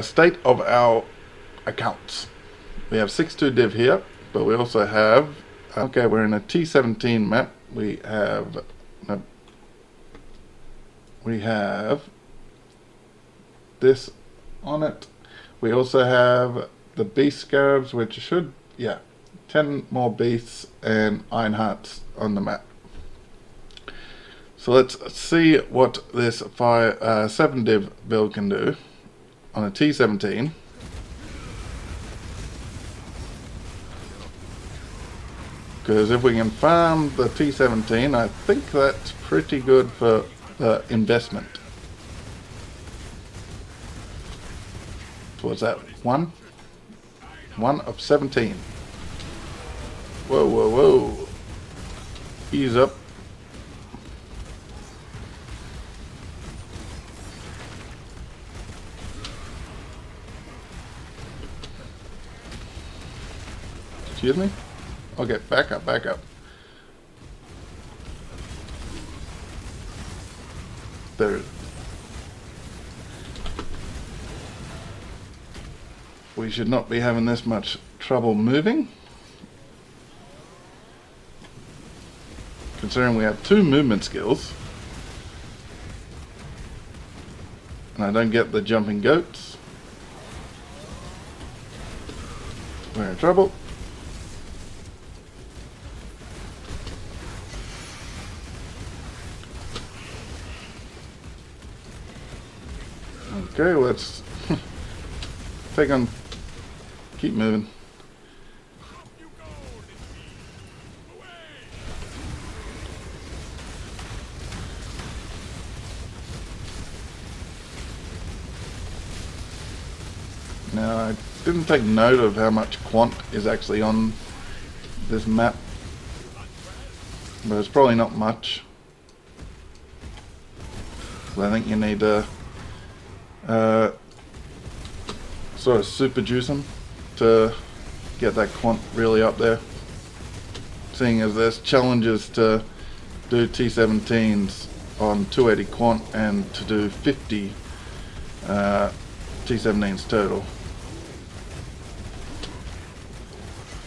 state of our accounts. We have 6.2 div here, but we also have, okay, we're in a T17 map. We have, no, we have this on it. We also have the beast scarabs, which should, yeah, 10 more beasts and iron hearts on the map. So let's see what this 7 div build can do on a T17. Because if we can farm the T17, I think that's pretty good for the investment. So what's that? 1? 1 of 17. Whoa, whoa, whoa. Ease up. Excuse me? Okay, back up, back up. There. We should not be having this much trouble moving. Considering we have 2 movement skills. And I don't get the jumping goats. We're in trouble. Okay, let's take on, keep moving. Now, I didn't take note of how much quant is actually on this map, but it's probably not much. So I think you need to sort of super juice them to get that quant really up there. Seeing as there's challenges to do T17s on 280 quant and to do 50 T17s total.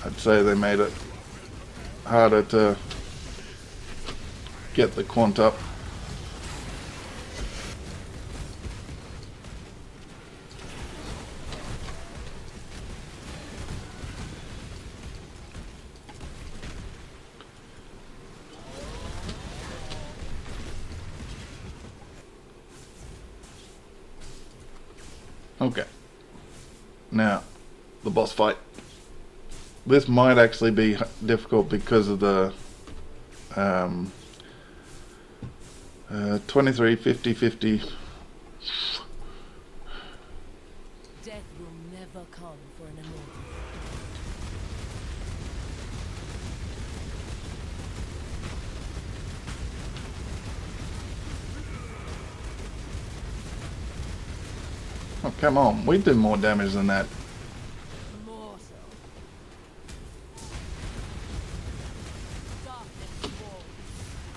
I'd say they made it harder to get the quant up. Okay, now the boss fight. This might actually be difficult because of the 23, 50, 50. Death will never come for an immortal. Oh, come on, we do more damage than that. Mortal. Darkness falls. Your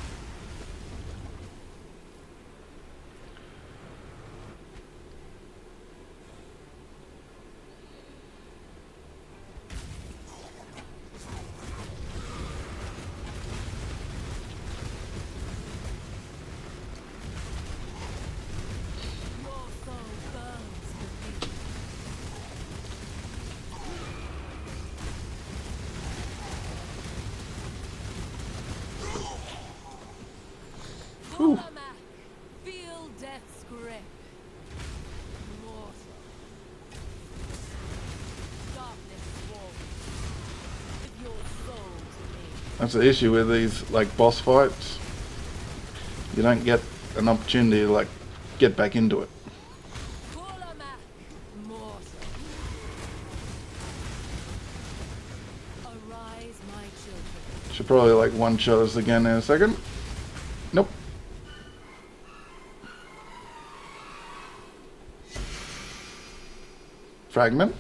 soul burns beneath. Warmac, feel death's grip. Mortal. Darkness falls. Give your soul to me. That's the issue with these like boss fights. You don't get an opportunity to like get back into it. Warmac, mortal. Arise, my children. Should probably like one-shot us again in a second. Nope. Fragment.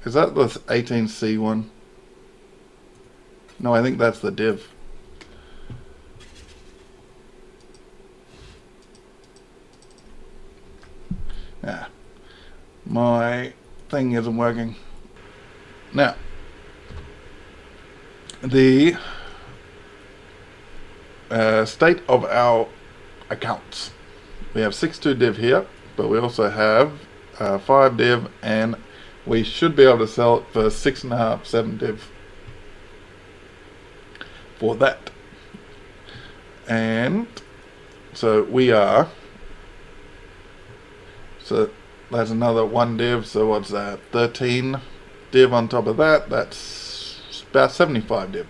Is that the 18C one? No, I think that's the div. Yeah, my thing isn't working. Now, the state of our accounts. We have 62 div here, but we also have 5 div, and we should be able to sell it for 6.5, 7 div for that. And so we are, so that's another 1 div, so what's that, 13 div on top of that, that's about 75 div.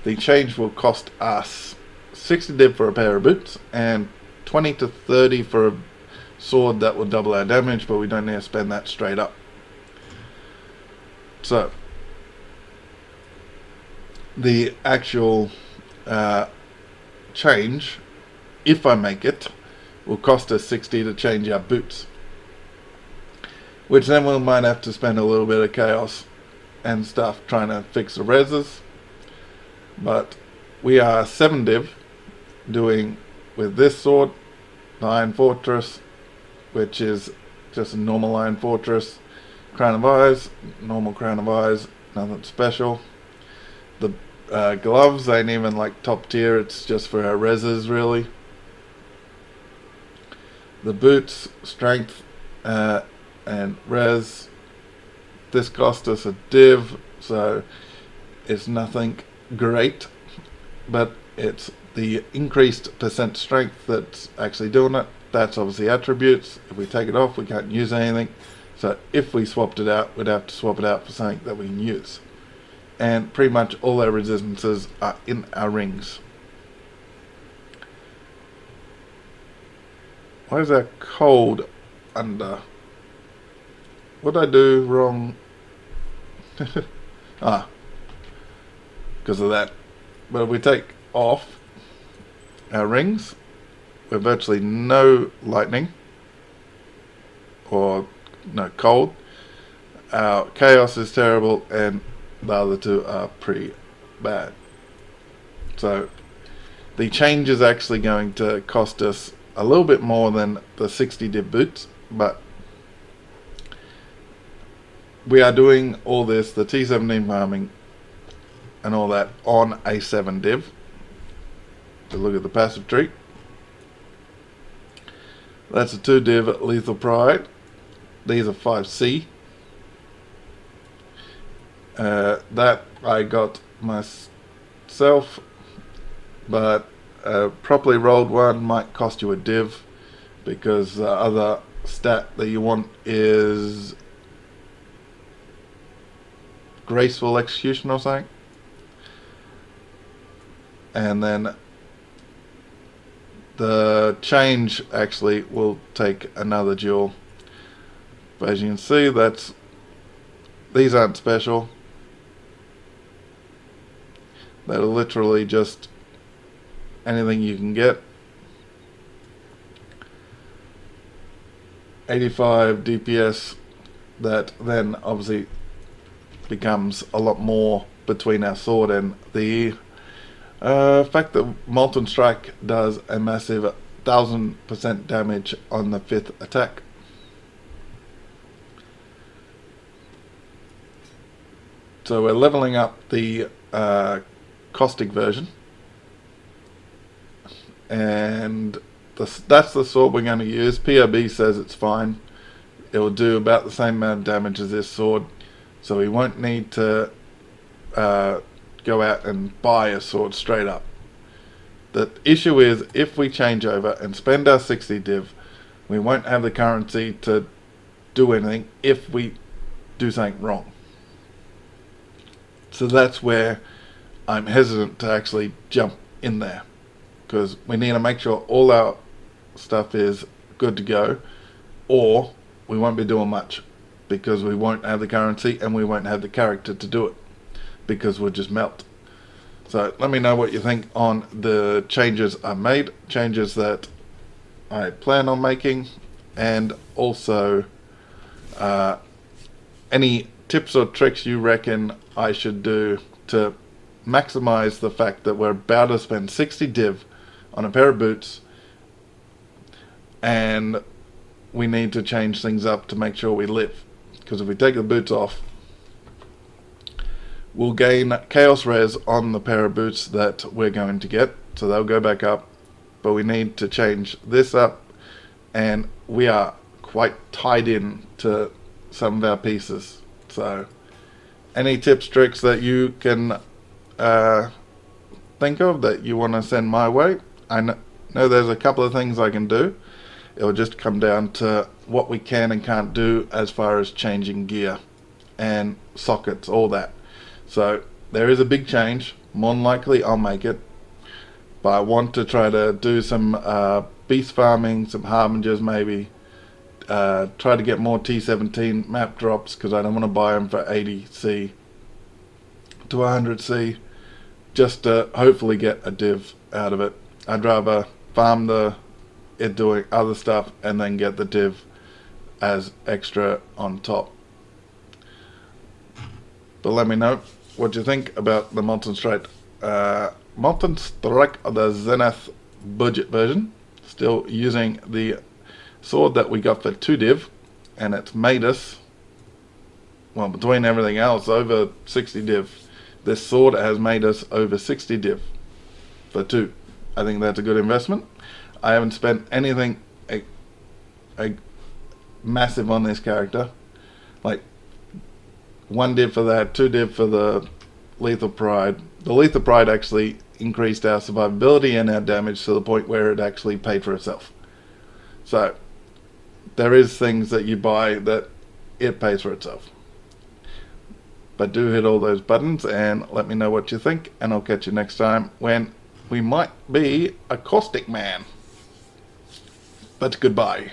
The change will cost us 60 div for a pair of boots and 20 to 30 for a sword that will double our damage, but we don't need to spend that straight up. So the actual change, if I make it, will cost us 60 to change our boots, which then we might have to spend a little bit of chaos and stuff trying to fix the reses. But we are 7 div doing with this sword, the Iron Fortress, which is just a normal Iron Fortress, Crown of Eyes, normal Crown of Eyes, nothing special. The gloves ain't even like top tier, it's just for our reses really. The boots, strength and res, this cost us a div, so it's nothing great, but it's the increased percent strength that's actually doing it. That's obviously attributes. If we take it off, we can't use anything. So if we swapped it out, we'd have to swap it out for something that we can use. And pretty much all our resistances are in our rings. Why is that cold under? What did I do wrong? Because of that. But if we take off our rings, we're virtually no lightning or no cold. Our chaos is terrible, and the other two are pretty bad. So the change is actually going to cost us a little bit more than the 60 div boots, but we are doing all this, the T17 farming and all that, on a 7 div. So look at the passive tree. That's a 2 div Lethal Pride. These are 5C. That I got myself, but a properly rolled one might cost you a div, because the other stat that you want is graceful execution or something, and then the change actually will take another jewel. But as you can see, these aren't special. They're literally just anything you can get. 85 DPS, that then obviously becomes a lot more between our sword and the fact that Molten Strike does a massive 1000% damage on the 5th attack. So we're leveling up the caustic version, and that's the sword we're going to use. POB says it's fine. It will do about the same amount of damage as this sword, so we won't need to go out and buy a sword straight up. The issue is, if we change over and spend our 60 div, we won't have the currency to do anything if we do something wrong. So that's where I'm hesitant to actually jump in there, because we need to make sure all our stuff is good to go, or we won't be doing much, because we won't have the currency and we won't have the character to do it, because we'll just melt. So let me know what you think on the changes I made, changes that I plan on making, and also any tips or tricks you reckon I should do to maximize the fact that we're about to spend 60 div on a pair of boots and we need to change things up to make sure we live. Because if we take the boots off, we'll gain Chaos Res on the pair of boots that we're going to get, so they'll go back up. But we need to change this up, and we are quite tied in to some of our pieces. So any tips, tricks that you can think of that you want to send my way, I know there's a couple of things I can do. It'll just come down to what we can and can't do as far as changing gear and sockets, all that. So there is a big change. More than likely I'll make it, but I want to try to do some beast farming, some harbingers maybe, try to get more T17 map drops, because I don't want to buy them for 80C to 100C, just to hopefully get a div out of it. I'd rather farm it doing other stuff and then get the div as extra on top. But let me know what you think about the Molten Strike, the Zenith budget version. Still using the sword that we got for 2 div, and it's made us, well, between everything else, over 60 div. This sword has made us over 60 div for 2. I think that's a good investment. I haven't spent anything massive on this character, like 1 div for that, 2 div for the Lethal Pride. The Lethal Pride actually increased our survivability and our damage to the point where it actually paid for itself. So there is things that you buy that it pays for itself. But do hit all those buttons and let me know what you think, and I'll catch you next time when we might be a Caustic Man. But goodbye.